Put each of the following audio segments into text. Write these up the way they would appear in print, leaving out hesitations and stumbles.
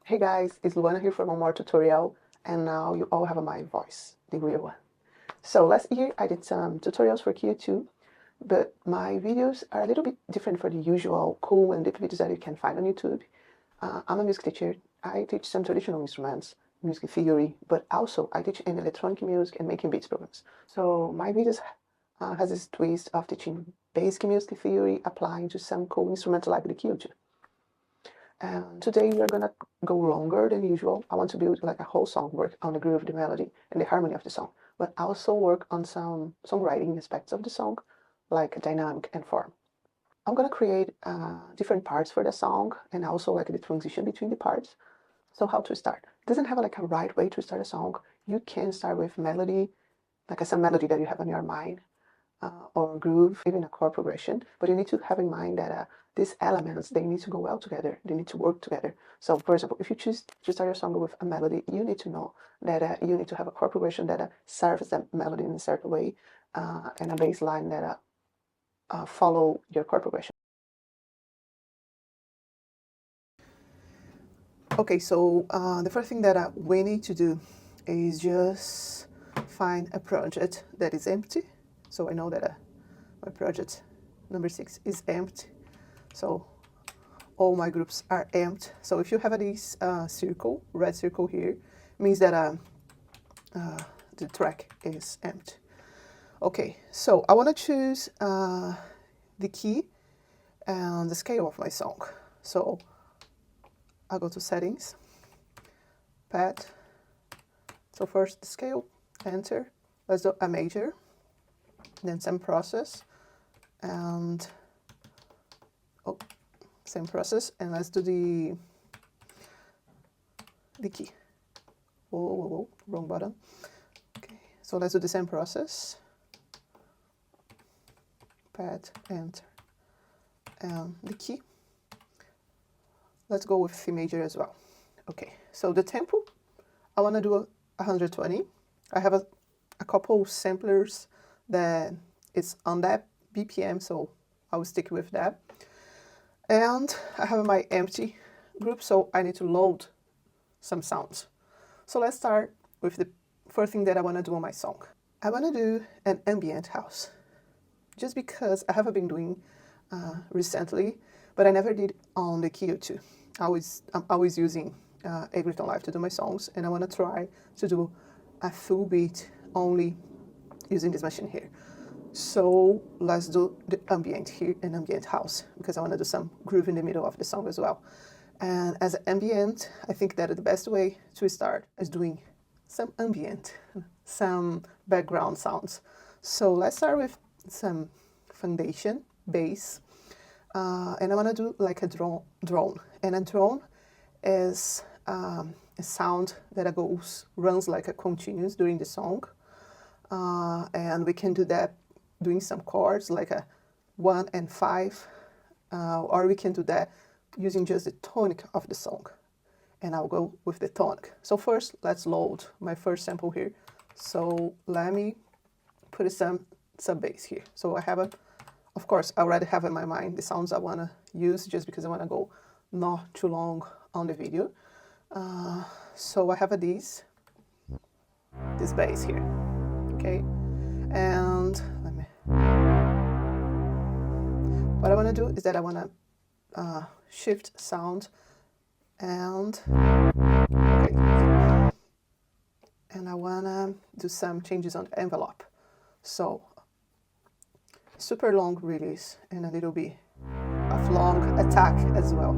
Hey guys, it's Luana here for one more tutorial, and now you all have my voice, the real one. So last year I did some tutorials for Q2, but my videos are a little bit different from the usual cool and deep videos that you can find on YouTube. I'm a music teacher. I teach some traditional instruments, music theory, but also I teach in electronic music and making beats programs. So my videos has this twist of teaching basic music theory applying to some cool instruments like the Q2. And today we are gonna go longer than usual. I want to build like a whole song, work on the groove, the melody, and the harmony of the song, but also work on some songwriting aspects of the song, like dynamic and form. I'm gonna create different parts for the song and also like the transition between the parts. So how to start? It doesn't have like a right way to start a song. You can start with melody, like some melody that you have on your mind, or groove, even a chord progression, but you need to have in mind that these elements, they need to go well together, they need to work together. So for example, if you choose to start your song with a melody, you need to know that you need to have a chord progression that serves that melody in a certain way, and a bass line that follow your chord progression. Okay, so the first thing that we need to do is just find a project that is empty. So I know that my project number 6 is empty. So all my groups are empty. So if you have this circle, red circle here, means that the track is empty. Okay, so I want to choose the key and the scale of my song. So I'll go to settings, pad. So first the scale, enter. Let's do a major, then some process, and same process, and let's do the key. Whoa, wrong button. Okay, so let's do the same process. Pad, enter, and the key. Let's go with C major as well. Okay, so the tempo, I want to do 120. I have a couple samplers that is on that BPM, so I will stick with that. And I have my empty group, so I need to load some sounds. So let's start with the first thing that I want to do on my song. I want to do an ambient house, just because I haven't been doing recently, but I never did on the Q2. I'm always using Ableton Live to do my songs, and I want to try to do a full beat only using this machine here. So let's do the ambient here, an ambient house, because I want to do some groove in the middle of the song as well. And as ambient, I think that the best way to start is doing some ambient, some background sounds. So let's start with some foundation, bass, and I want to do like a drone. And a drone is a sound that runs like a continuous during the song. And we can do that doing some chords like a 1 and 5, or we can do that using just the tonic of the song. And I'll go with the tonic. So first, let's load my first sample here. So let me put some bass here. So I have of course, I already have in my mind the sounds I want to use, just because I want to go not too long on the video. So I have this bass here, okay? And what I want to do is that I want to shift sound and I want to do some changes on the envelope. So super long release and a little bit of long attack as well.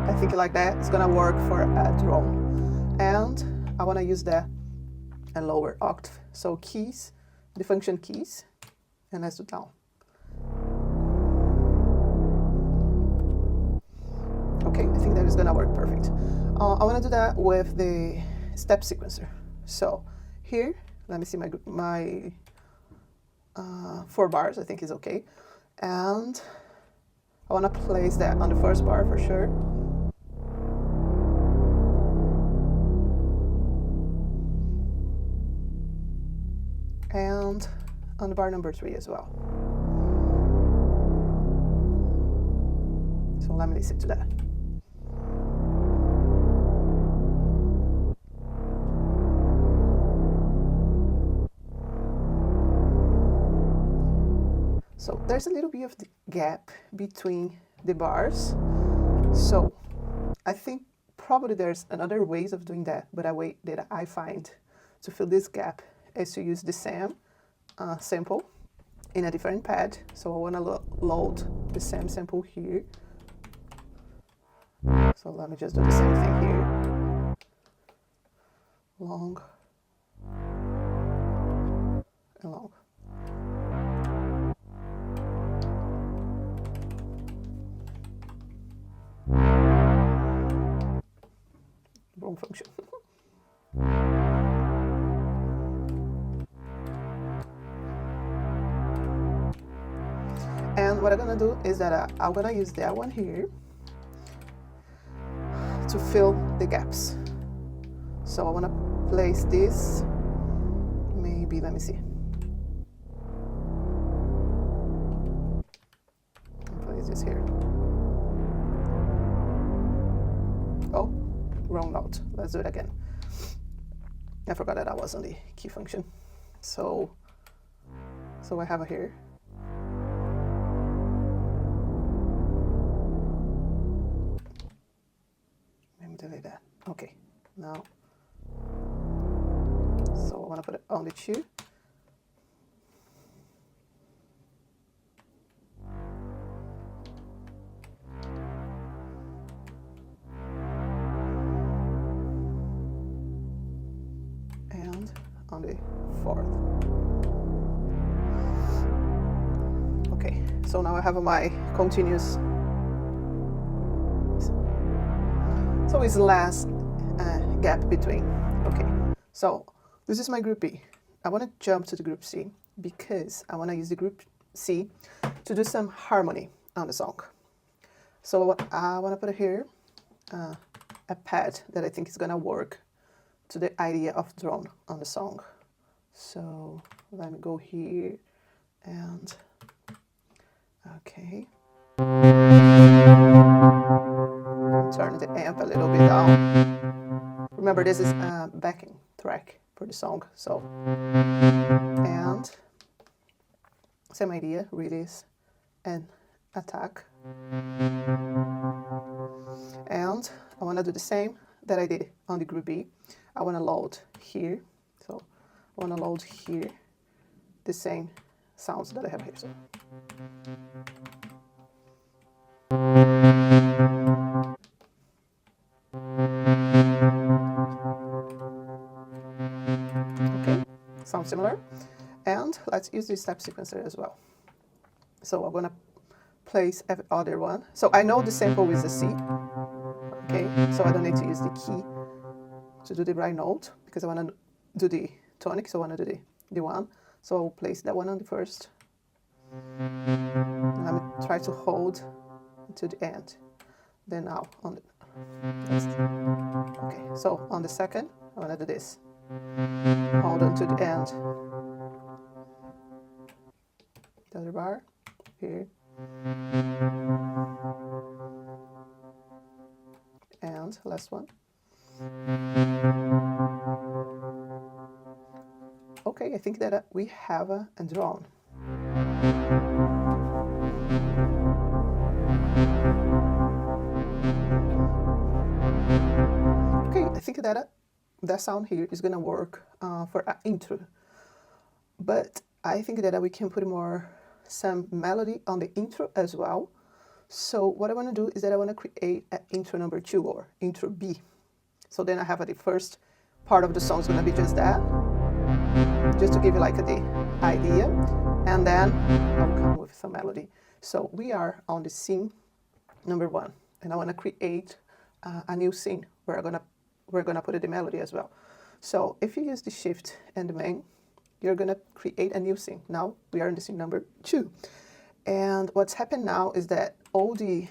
I think like that is gonna work for a drone. And I want to use that a lower octave. So keys, the function keys, and let's do down. Okay, I think that is gonna work perfect. I want to do that with the step sequencer. So here, let me see my 4 bars, I think is okay. And I want to place that on the first bar for sure. And on the bar number 3 as well. So let me listen to that. So there's a little bit of the gap between the bars. So I think probably there's another ways of doing that, but a way that I find to fill this gap is to use the same sample in a different pad. So I want to load the same sample here. So let me just do the same thing here. Long and long. Wrong function. And what I'm gonna do is that I'm gonna use that one here to fill the gaps. So I wanna place this, maybe, let me see. Place this here. Oh, wrong note. Let's do it again. I forgot that I was on the key function. So I have it here. Let me delete that. Okay, now. So I want to put it on the 2. On the 4th. Okay, so now I have my continuous. So it's last gap between. Okay, so this is my group B. I want to jump to the group C because I want to use the group C to do some harmony on the song. So what I want to put here a pad that I think is gonna work to the idea of drone on the song. So let me go here and okay. Turn the amp a little bit down. Remember, this is a backing track for the song. So, and same idea, release and attack. And I want to do the same that I did on the group B. I want to load here, so I want to load here the same sounds that I have here. So. Okay, sounds similar. And let's use the step sequencer as well. So I'm going to place every other one. So I know the sample is a C, okay, so I don't need to use the key to do the right note because I want to do the tonic, so I want to do the one. So I'll place that one on the first. And let me try to hold to the end. Then now on the next. Okay, so on the second, I want to do this. Hold on to the end. The other bar here. And last one. Okay, I think that we have a drone. Okay, I think that that sound here is gonna work for an intro, but I think that we can put some melody on the intro as well. So what I want to do is that I want to create an intro number 2 or intro B. So then I have the first part of the song is going to be just that, just to give you like the idea, and then I'll come with some melody. So we are on the scene number 1, and I want to create a new scene where we're gonna put the melody as well. So if you use the shift and the main, you're gonna create a new scene. Now we are in the scene number 2. And what's happened now is that all the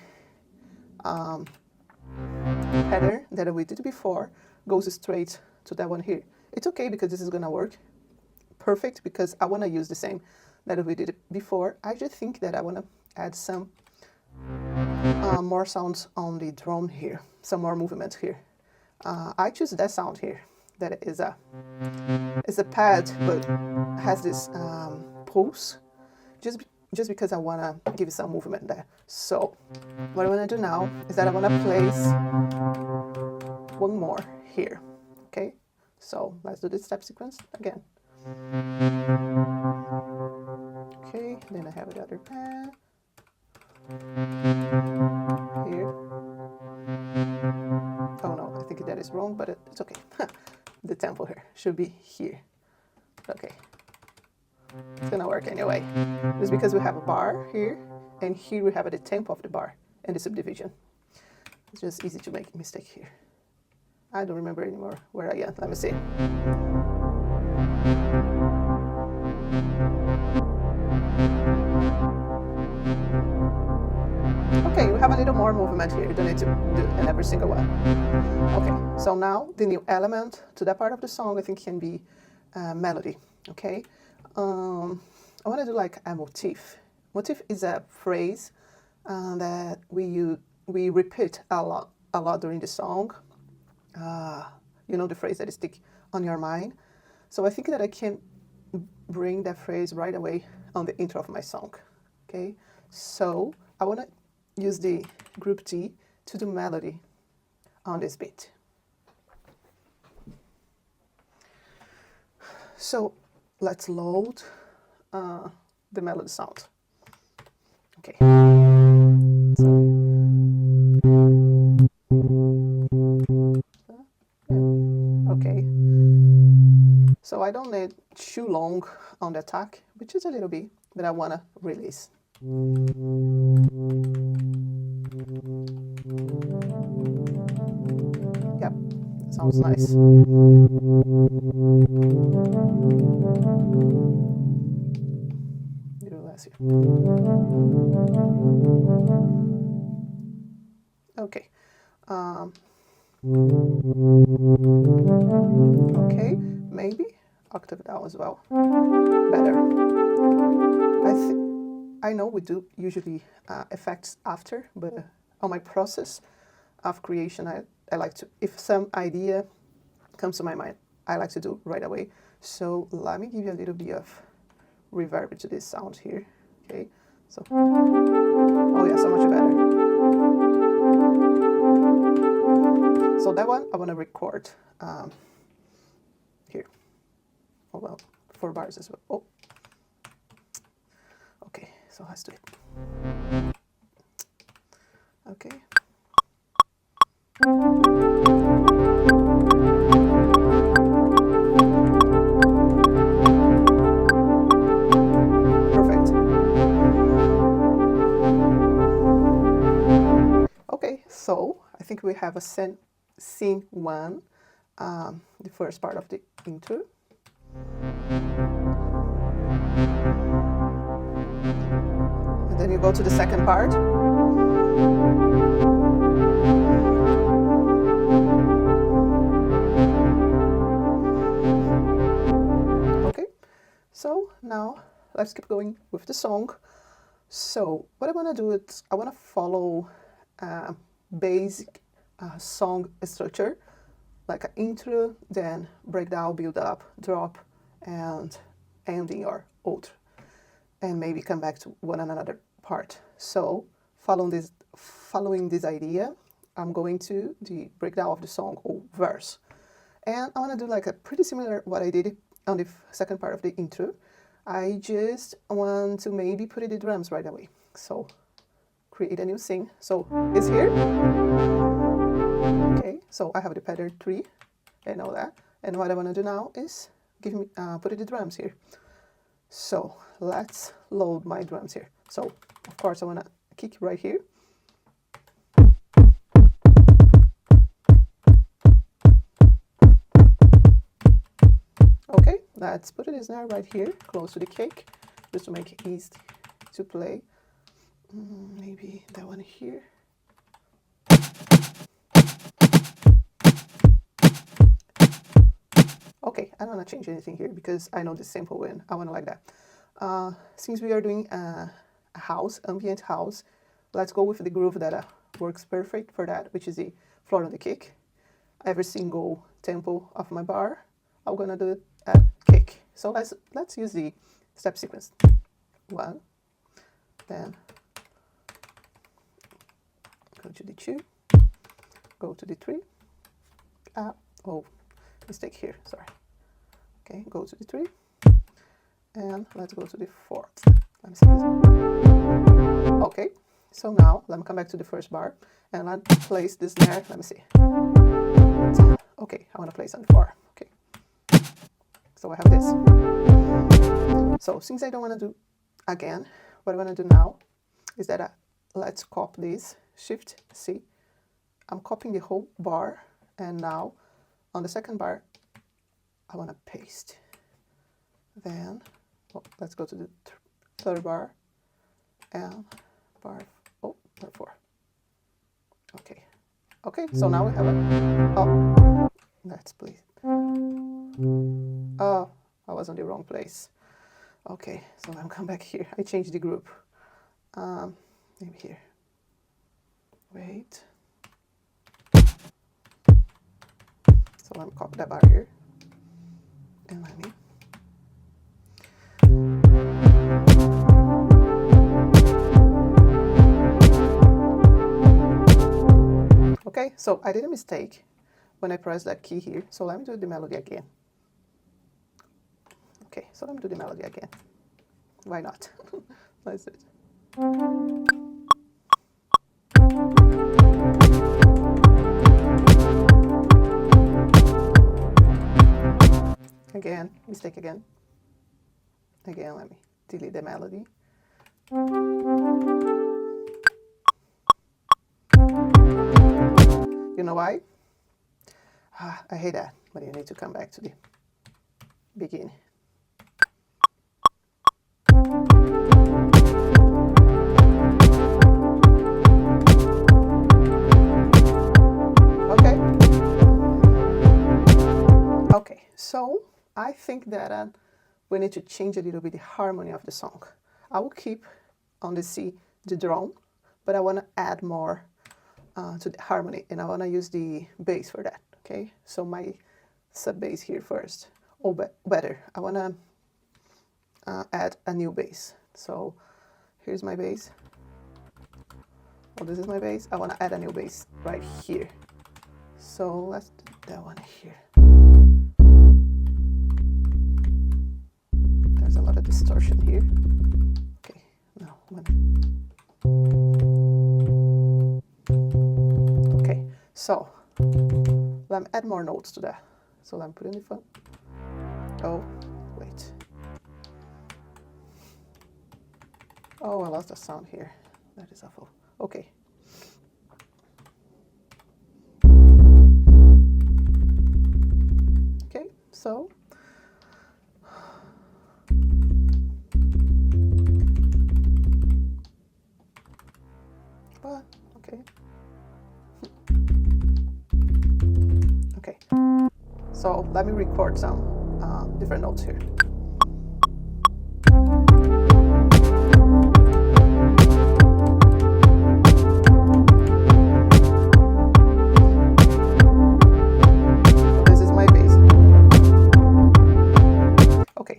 pattern that we did before goes straight to that one here. It's okay because this is gonna work perfect because I wanna use the same that we did before. I just think that I wanna add some more sounds on the drum here, some more movement here. I choose that sound here. That is a pad, but has this pulse, just because I want to give it some movement there. So what I want to do now is that I want to place one more here. Okay, so let's do this step sequence again. Okay, then I have the other pad here. Oh no, I think that is wrong, but it's okay. The tempo here should be here. Okay, it's gonna work anyway. It's because we have a bar here, and here we have the tempo of the bar and the subdivision. It's just easy to make a mistake here. I don't remember anymore where I am. Let me see. Okay, we have a little more movement here. You don't need to do in every single one. Okay, so now the new element to that part of the song, I think, can be melody. Okay, I want to do like a motif. Motif is a phrase that we repeat a lot during the song. You know, the phrase that is stick on your mind. So I think that I can bring that phrase right away on the intro of my song. Okay, so I want to use the group T to do melody on this beat. So let's load the melody sound. Okay. Okay. So I don't need too long on the attack, which is a little bit, but I want to release. Yep, sounds nice. Little less here. Okay. Okay, maybe octave down as well. Better. I know we do usually effects after, but on my process of creation, I like to, if some idea comes to my mind, I like to do right away. So let me give you a little bit of reverb to this sound here. Okay, so, oh yeah, so much better. So that one I want to record here. Oh well, 4 bars as well. Oh. Okay, so let's do it. Okay. Perfect. Okay, so I think we have a scene 1, the first part of the intro. And then you go to the second part. Okay, so now let's keep going with the song. So what I want to do is I want to follow basic song structure, like an intro, then breakdown, build up, drop, and ending or outro, and maybe come back to one another part. So following this idea, I'm going to the breakdown of the song or verse, and I want to do like a pretty similar what I did on the second part of the intro. I just want to maybe put in the drums right away. So create a new scene. So it's here. Okay, so I have the pattern 3 and all that. And what I want to do now is put in the drums here. So let's load my drums here. So of course I want to kick right here. Okay, let's put it in there right here, close to the kick, just to make it easy to play. Maybe that one here. Okay, I don't want to change anything here because I know the sample win. I want to like that. Since we are doing a house, ambient house, let's go with the groove that works perfect for that, which is the floor on the kick. Every single tempo of my bar, I'm gonna do it at kick. So let's use the step sequence. 1, then go to the 2, go to the 3. Oh, mistake here, sorry. Okay, go to the 3, and let's go to the 4th. Let me see this. Okay, so now let me come back to the first bar, and let's place the snare. Let me see. Okay, I want to place on 4. Okay, so I have this. So since I don't want to do again, what I want to do now is that let's copy this, Shift C. I'm copying the whole bar, and now on the second bar, I want to paste. Then, let's go to the third bar, and bar 4. Okay. Okay, so now we have a, let's please. Oh, I was on the wrong place. Okay, so I'm come back here. I changed the group. Maybe here. Wait. So let me copy that bar here. And let me. Okay, so I did a mistake when I pressed that key here. So let me do the melody again. Okay, so let me do the melody again. Why not? Let's do it. Again, mistake again. Again, let me delete the melody. You know why? I hate that, but you need to come back to the beginning. Okay. Okay, so I think that we need to change a little bit the harmony of the song. I will keep on the C the drone, but I want to add more to the harmony, and I want to use the bass for that. Okay, so my sub bass here first. Oh, but better, I want to add a new bass. So here's my bass. Oh, this is my bass. I want to add a new bass right here. So let's do that one here. There's a lot of distortion here. Okay, now okay, so let me add more notes to that. So let me put in the front. Oh, wait. Oh, I lost the sound here. That is awful. Okay. Okay, so. But, okay. Okay. So let me record some different notes here.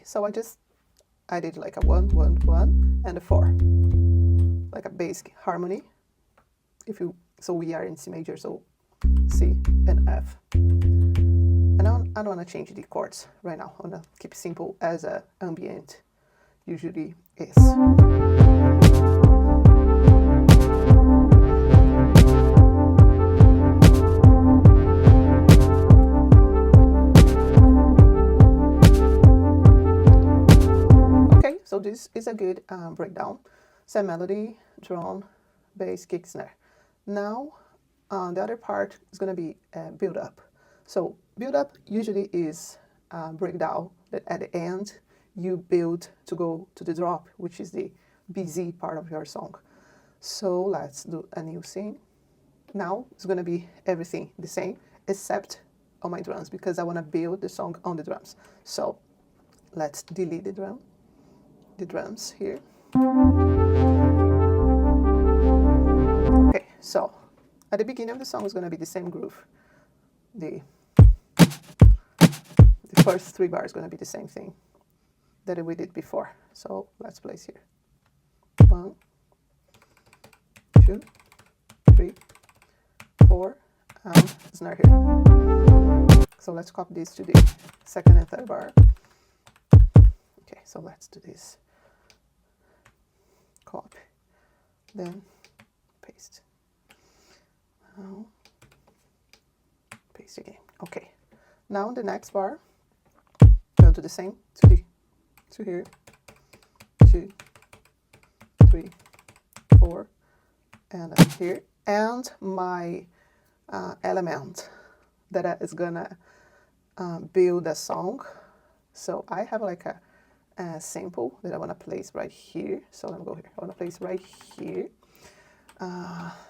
So I did like a 1, 1, 1, and a 4, like a basic harmony. So we are in C major, so C and F. And I don't want to change the chords right now. I want to keep it simple as ambient usually is. So this is a good breakdown. Same melody, drone, bass, kick, snare. Now, the other part is going to be build up. So build up usually is breakdown that at the end you build to go to the drop, which is the busy part of your song. So let's do a new scene. Now it's going to be everything the same except on my drums because I want to build the song on the drums. So let's delete the drums here. so at the beginning of the song is going to be the same groove. The first 3 bars going to be the same thing that we did before. So let's place here. 1, 2, 3, 4, and snare here. So let's copy this to the 2nd and 3rd bar. Okay, so let's do this. Copy, then paste. Now paste again. Okay. Now in the next bar, I'll do the same. 2 here, 2, 3, 4, and here. And my element that is gonna build a song. So I have like a sample that I want to place right here. So let me go here. I want to place right here.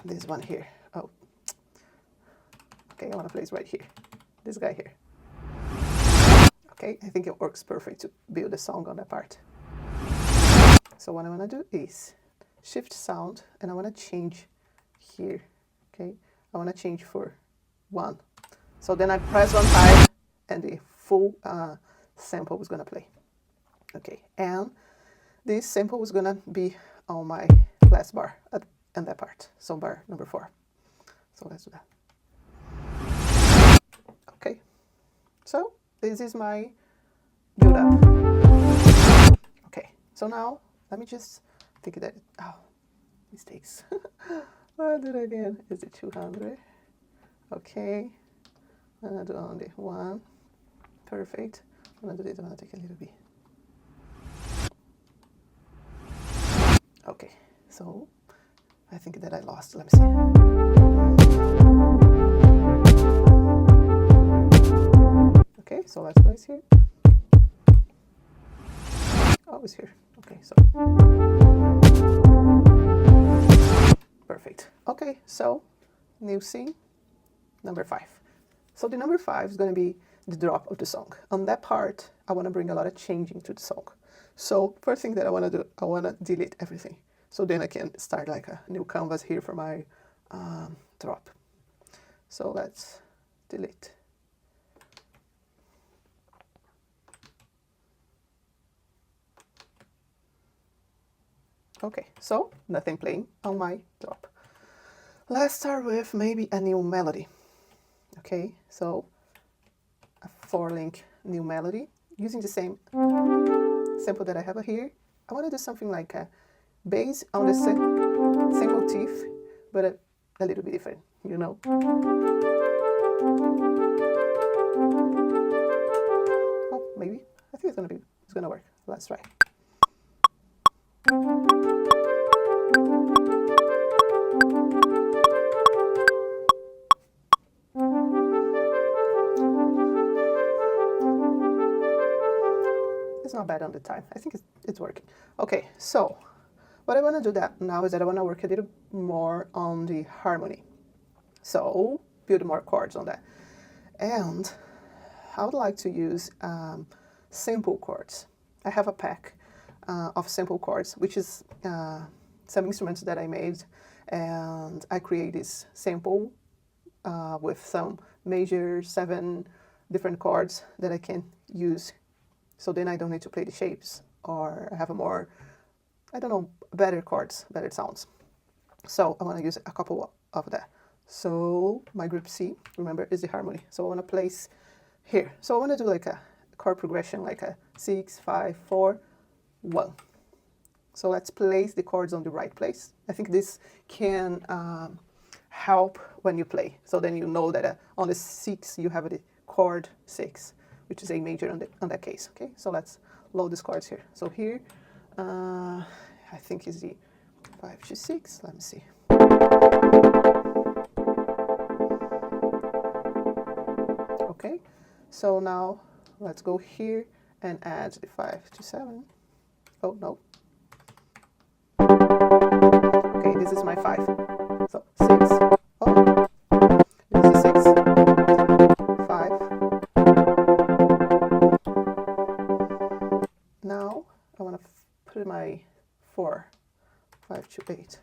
This one here. Oh, okay. I want to place right here. This guy here. Okay, I think it works perfect to build a song on that part. So what I want to do is shift sound, and I want to change here. Okay, I want to change for 1. So then I press 1 time, and the full sample is going to play. Okay, and this sample is going to be on my last bar and that part. So bar number 4. So let's do that. Okay, so this is my build up. Okay, so now let me just think that, oh, mistakes. I'll do it again. Is it 200? Okay, I'm gonna do only 1. Perfect. I'm gonna do this, I'm gonna take a little bit. Okay, so I think that I lost. Let me see. Okay, so let's place here. Oh, it's here. Okay, so perfect. Okay, so new scene, number 5. So the number 5 is going to be the drop of the song. On that part, I want to bring a lot of changing to the song. So first thing that I want to do, I want to delete everything. So then I can start like a new canvas here for my drop. So let's delete. Okay, so nothing playing on my drop. Let's start with maybe a new melody. Okay, so a 4-link new melody using the same sample that I have here. I want to do something like a bass on the same motif, but a little bit different, you know. Oh, maybe. I think it's gonna work. Let's try. It's not bad on the time. I think it's working. Okay, so what I want to do now is that I want to work a little more on the harmony. So build more chords on that. And I would like to use simple chords. I have a pack of simple chords, which is some instruments that I made, and I create this sample with some major 7 different chords that I can use. So then I don't need to play the shapes, or I have a more, I don't know, better chords, better sounds. So I want to use a couple of that. So my group C, remember, is the harmony. So I want to place here. So I want to do like a chord progression, like a 6, 5, 4, 1. So let's place the chords on the right place. I think this can help when you play. So then you know that on the 6 you have the chord 6, which is A major on that case. Okay, so let's load these chords here. So here, I think is the 5 to 6. Let me see. Okay, so now let's go here and add the 5 to 7. Oh no. Okay, this is my 5. So 6. Oh, this is 6. 5. Now I want to put my 4. 5 to 8.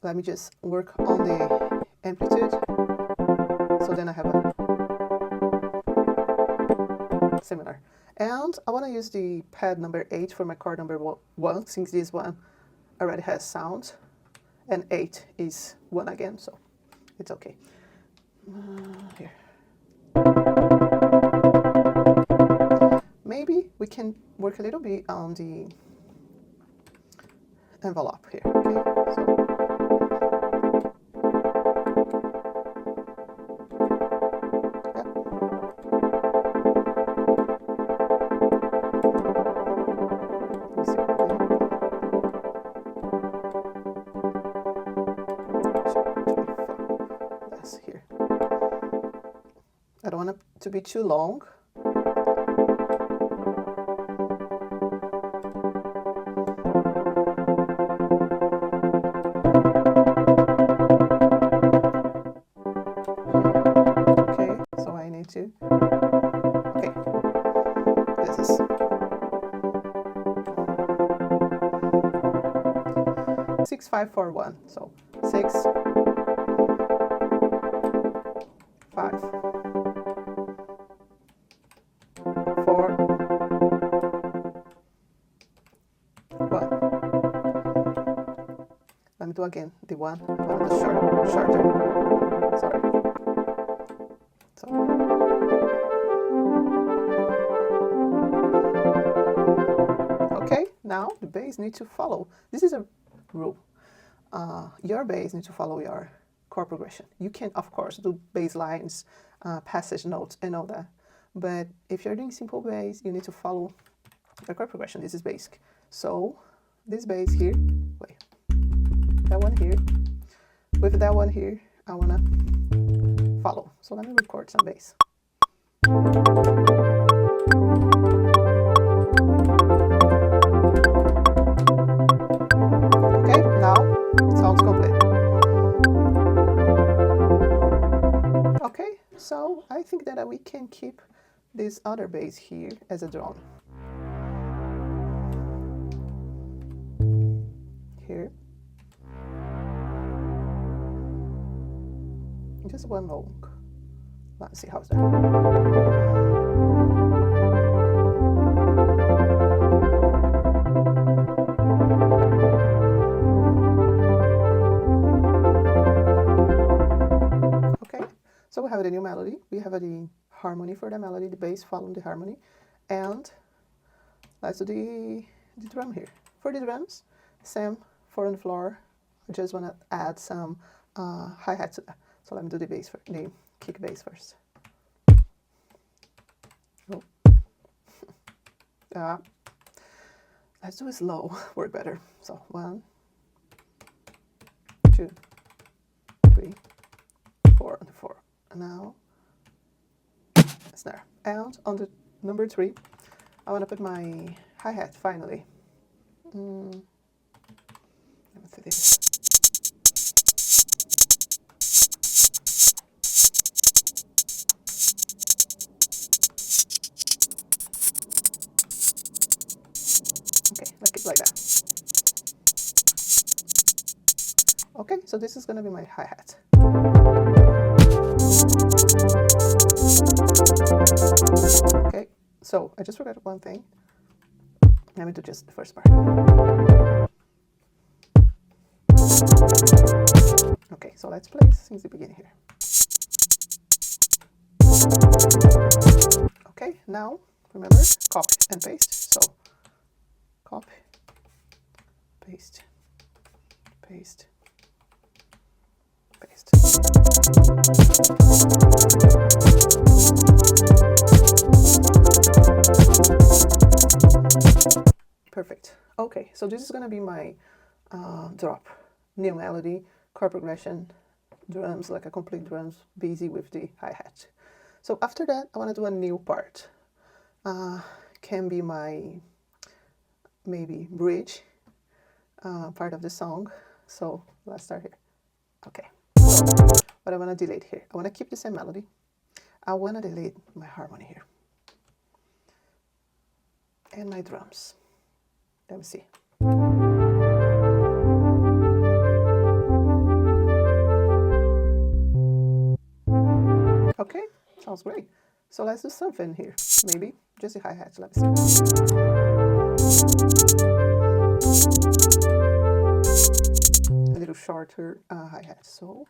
let me just work on the amplitude. So then I have a similar. And I want to use the pad number 8 for my chord number 1, since this one already has sound, and 8 is 1 again, so it's okay. Here. Maybe we can work a little bit on the envelope here, okay? So, here. I don't want it to be too long. Okay, so I need to. Okay, this is 6-5-4-1. So 6, 5, 4, 1. Let me do again the one. The shorter. Sorry. So. Okay, now the bass needs to follow. This is a rule. Your bass needs to follow your chord progression. You can, of course, do bass lines, passage notes, and all that. But if you're doing simple bass, you need to follow the chord progression. This is basic. So this bass here, wait, that one here, with that one here, I wanna follow. So let me record some bass. Okay, now it sounds complete. Okay, so I think that we can keep this other bass here as a drone. Here. Just one long. Let's see how's that. Okay, so we have the new melody. We have the harmony for the melody, the bass following the harmony, and let's do the drum here. For the drums, same 4 on the floor. I just want to add some hi-hat to that. So let me do the bass, the kick bass first. Oh. Let's do it slow, work better. So 1, 2, 3, 4 on the 4. And now snare. And on the number 3, I want to put my hi-hat finally. Let me see this. Okay, like that. Okay, so this is going to be my hi-hat. Okay, so I just forgot one thing. Let me do just the first part. Okay, so let's play since the beginning here. Okay, now remember, copy and paste. So copy, paste, paste, paste. Perfect. Okay, so this is going to be my drop, new melody, chord progression, drums, like a complete drums, busy with the hi-hat. So after that, I want to do a new part. Can be my maybe bridge part of the song. So let's start here. Okay. So what I want to delete here, I want to keep the same melody. I want to delete my harmony here and my drums. Let me see. Okay, sounds great. So let's do something here. Maybe just the hi-hats. Let's see. A little shorter hi-hat. So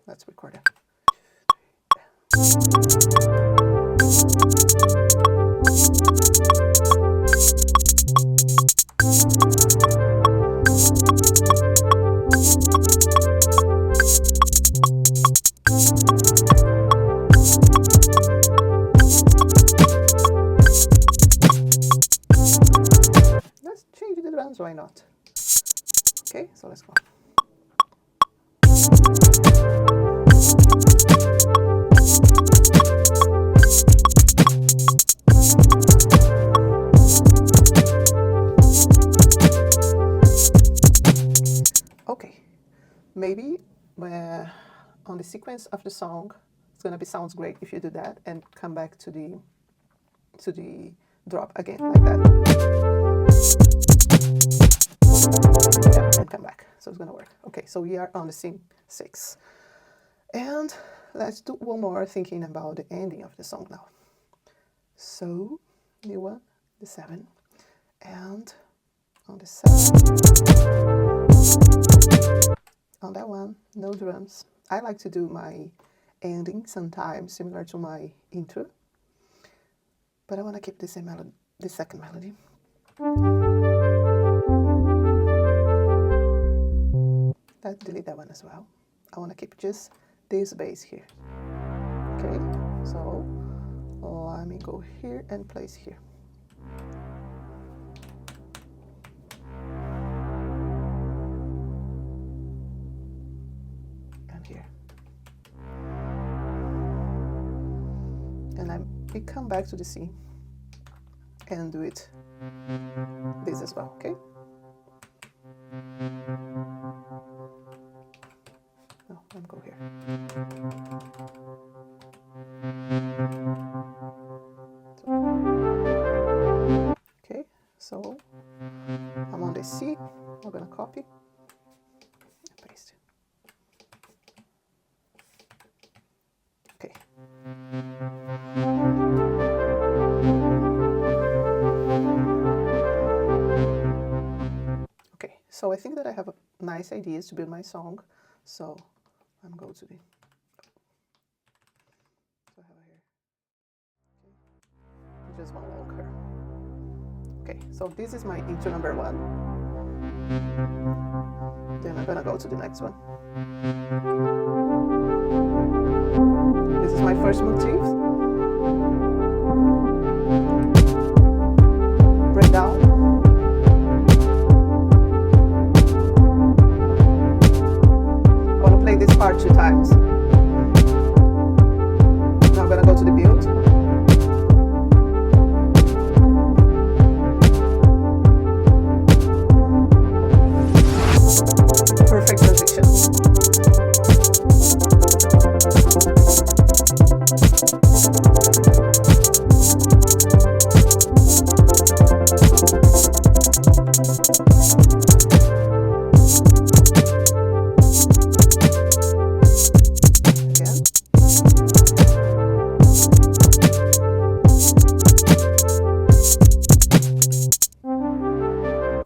let's record it. Let's change the drums, why not? Okay, so let's go. Okay, maybe on the sequence of the song, it's gonna be sounds great if you do that and come back to the drop again like that. Yeah, and come back. So it's gonna work. Okay, so we are on the scene 6, and let's do one more, thinking about the ending of the song now. So new one, the 7, and on the 7. On that one, no drums. I like to do my ending sometimes similar to my intro, but I want to keep the same melody, the second melody. Let's delete that one as well. I want to keep just this bass here. Okay, so let me go here and place here. Here, and we come back to the C and do it this as well. Okay, no, let me go here. Okay, so I'm on the C. I'm gonna copy and paste. Okay. Okay, so I think that I have a nice ideas to build my song. So I'm going to the. So I have here. Okay. Just one longer. Okay, so this is my intro number 1. Then I'm gonna go to the next one. This is my first motif. Breakdown. I want to play this part 2 times. Now I'm gonna go to the build. Perfect transition.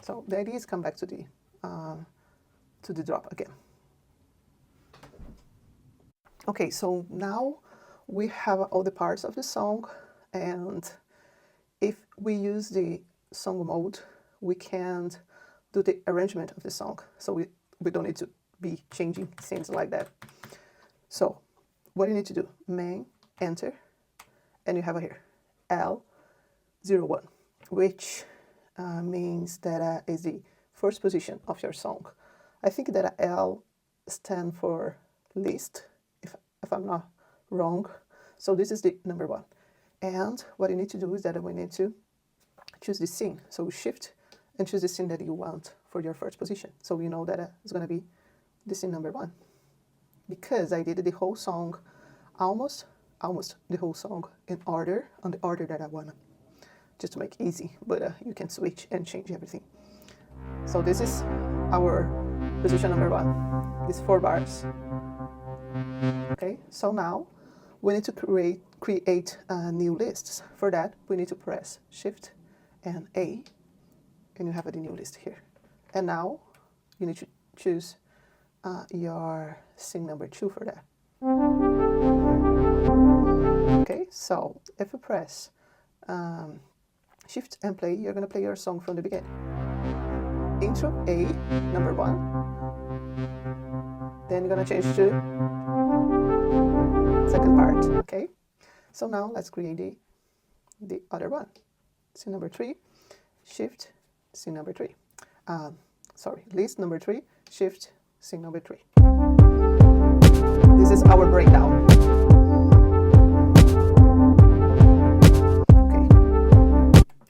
So the idea is come back to the drop again. Okay, so now we have all the parts of the song, and if we use the song mode, we can do the arrangement of the song. So we don't need to be changing scenes like that. So what you need to do, main, enter, and you have here L01, which means that is the first position of your song. I think that L stands for list, if I'm not wrong. So this is the number 1. And what you need to do is that we need to choose the scene. So shift and choose the scene that you want for your first position. So you know that it's going to be the scene number 1. Because I did the whole song, almost the whole song in order, on the order that I want, just to make it easy. But you can switch and change everything. So this is our position number 1, these 4 bars. Okay, so now we need to create new lists. For that, we need to press Shift and A, and you have the new list here. And now you need to choose your scene number 2 for that. Okay, so if you press Shift and play, you're going to play your song from the beginning. Intro A, number 1. Then you're going to change to second part. Okay, so now let's create the other one. Scene number 3, Shift, scene number 3. List number 3, Shift, scene number 3. This is our breakdown.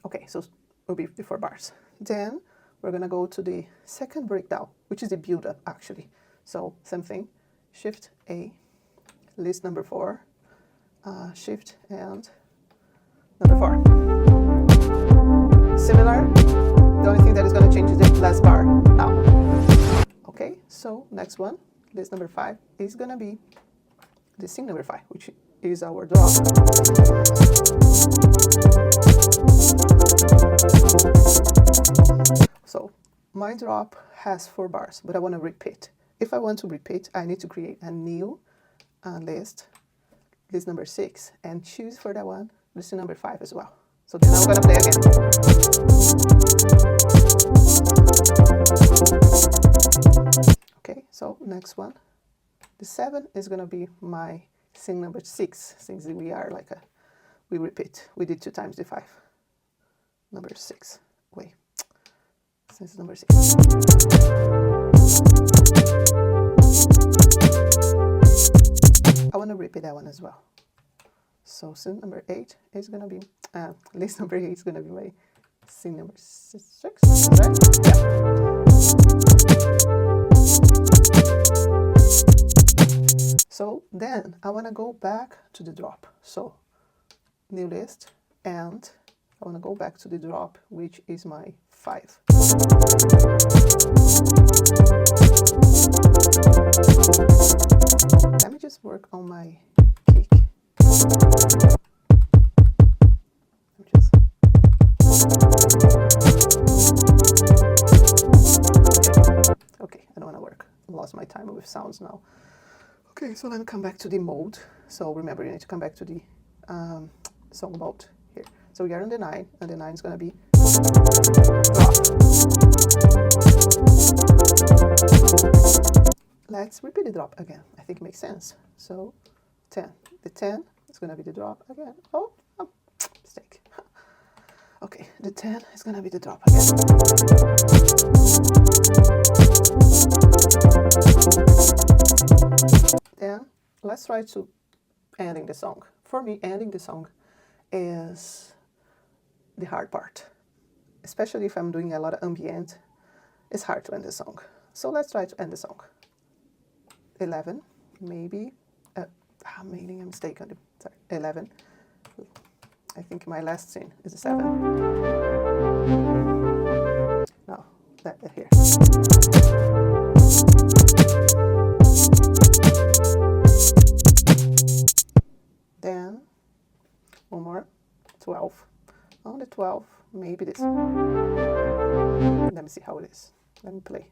Okay, so will be the 4 bars. Then we're gonna go to the second breakdown, which is the build-up actually. So same thing, Shift A, list number 4, Shift and number 4. Similar, the only thing that is gonna change is the last bar now. Okay, so next one, list number 5 is gonna be the scene number 5, which is our drop. So my drop has 4 bars, but I want to repeat. If I want to repeat, I need to create a new list number 6, and choose for that one list number 5 as well. So then I'm going to play again. Okay, so next one. The 7 is going to be my scene number 6, since we are like we repeat. We did 2 times the 5. Number 6. Wait. Since number 6. I want to repeat that one as well. So scene number 8 is going to be, list number 8 is going to be my scene number 6. Right? Yeah. So then I want to go back to the drop. So new list, and I want to go back to the drop, which is my 5. Let me just work on my kick. Okay, I don't want to work. I lost my time with sounds now. Okay, so let me come back to the mode. So remember, you need to come back to the song mode here. So we are on the 9, and the 9 is going to be drop. Let's repeat the drop again. I think it makes sense. So 10. The 10 is going to be the drop again. Oh, mistake. Okay, the 10 is going to be the drop again. Then let's try to ending the song. For me, ending the song is the hard part. Especially if I'm doing a lot of ambient, it's hard to end the song. So let's try to end the song. 11, maybe, making a mistake on the, sorry, 11. I think my last scene is a 7. No, that here. Then, one more, 12. On the 12, maybe this. Let me see how it is. Let me play.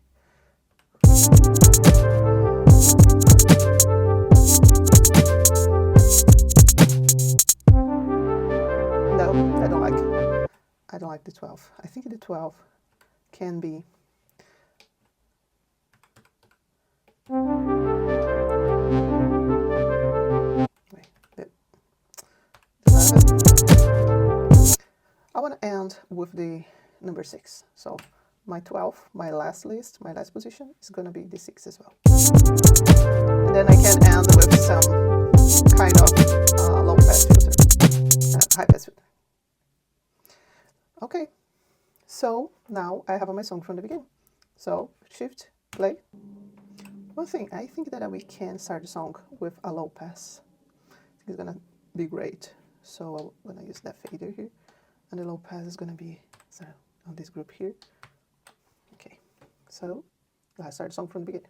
No, I don't like it. I don't like the 12. I think the 12 can be I want to end with the number 6. So my 12, my last list, my last position is going to be the 6 as well. And then I can end with some kind of low pass filter, high pass filter. Okay, so now I have my song from the beginning. So Shift, play. One thing, I think that we can start the song with a low pass. I think it's going to be great. So I'm going to use that fader here. And the low pass is going to be on this group here. Okay, so let's start the song from the beginning.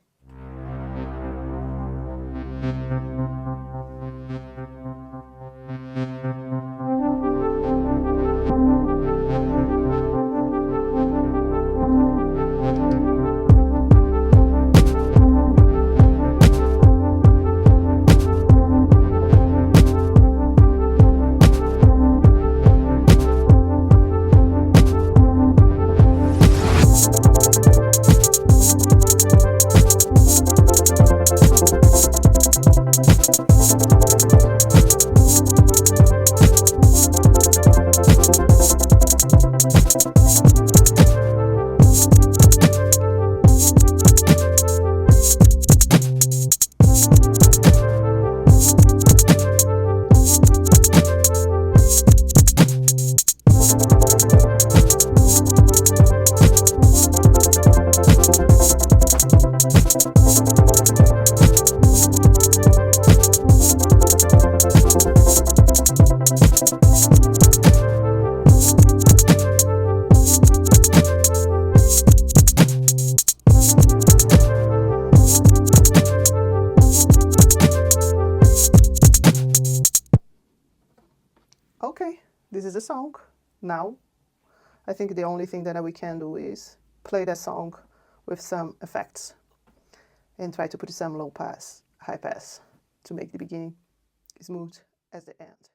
the song now. I think the only thing that we can do is play that song with some effects and try to put some low pass, high pass to make the beginning smooth as the end.